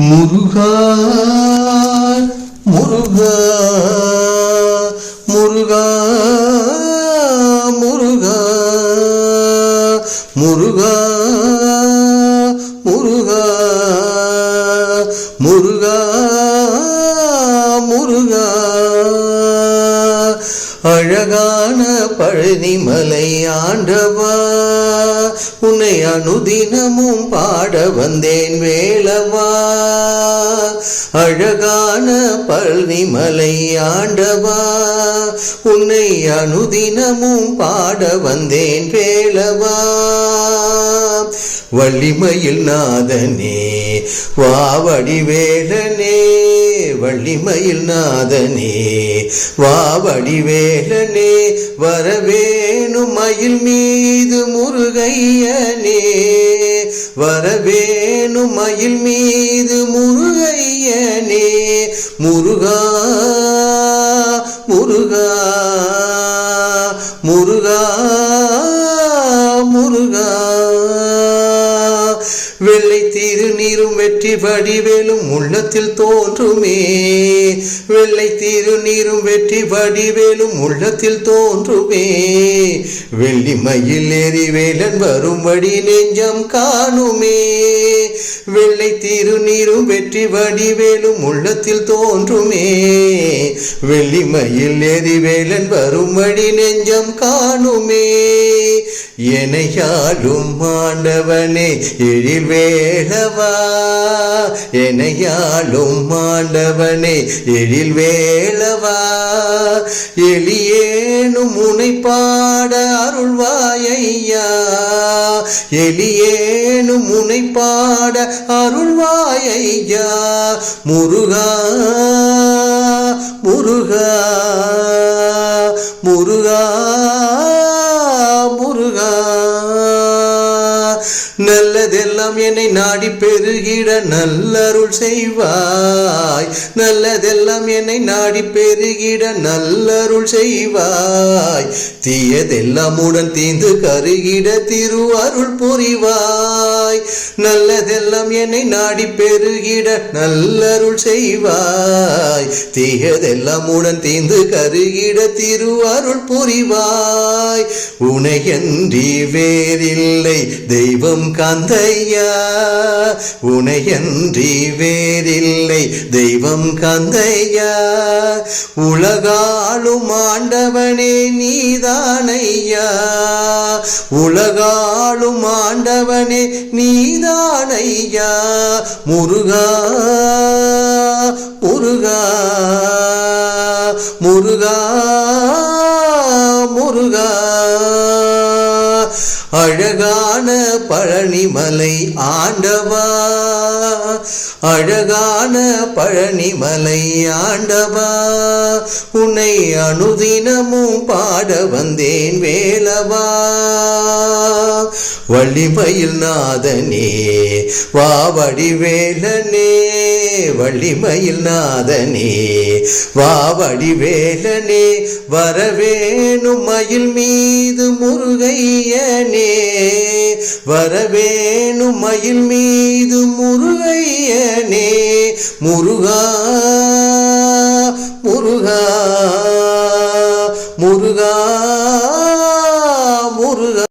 முருகா முருகா முருகா முருகா முருகா முருகா முருகா முருகா அழகான பழனிமலை ஆண்டவா, உன்னை அனுதினமும் பாட வந்தேன் வேலவா. அழகான பழனிமலை ஆண்டவா, உன்னை அனுதினமும் பாட வந்தேன் வேலவா. வள்ளிமயில் நாதனே வாவடிவேலனே, வள்ளிமயில் நாதனே வாவடிவேலனே, வரவேணும் மயில் மீது முருகையனே, வரவேணும் மயில் மீது முருகையனே. முருகா முருகா முருகா முருகா. வெள்ளை திருநீரும் வெற்றி வடிவேலும் உள்ளத்தில் தோன்றுமே, வெள்ளை திருநீரும் வெற்றி வடிவேலும் உள்ளத்தில் தோன்றுமே. வெள்ளி மயில் ஏறி வேலன் வரும்படி நெஞ்சம் காணுமே, வெள்ளை திருநீரும் வெற்றி வடிவேலும் உள்ளத்தில் தோன்றுமே. வெள்ளி மயில் ஏறி வேலன் வரும்படி நெஞ்சம் காணுமே. எனையாளும் ஆண்டவனே எழில் வேலவா, எனையாளும் ஆண்டவனே எழில் வேலவா. எளியேனும் உனை பாட அருள்வாயையா, எளியேனும் உனை பாட அருள்வாயையா. முருகா முருகா முருகா முருகா. நல்லதெல்லாம் என்னை நாடி பெருகிட நல்லருள் செய்வாய், நல்லதெல்லாம் என்னை நாடி பெருகிட நல்லருள் செய்வாய். தீயதெல்லாம் உடன் தீந்து கருகிட திரு அருள் புரிவாய். நல்லதெல்லாம் என்னை நாடி பெருகிட நல்லருள் செய்வாய். தீயதெல்லாம் உடன் தீந்து கருகிட திரு அருள் புரிவாய். உனையன்றி வேறில்லை தெய்வம் கந்தையா, உனையன்றி வேறில்லை தெய்வம் கந்தையா. உலகாளும் ஆண்டவனே நீதானையா, உலகாளும் ஆண்டவனே நீதானையா. முருகா முருகா முருகா முருகா. அழகான பழனிமலை ஆண்டவா, அழகான பழனிமலை ஆண்டவா, உன்னை அனுதினமும் பாட வந்தேன் வேலவா. வள்ளிமயில் நாதனே வாவடிவேலனே, வள்ளிமயில் நாதனே வாவடிவேலனே, வரவேணும் மயில் மீது முருகையனே, வரவேணும் மயில் மீது முருகையனே. முருகா முருகா முருகா முருகா.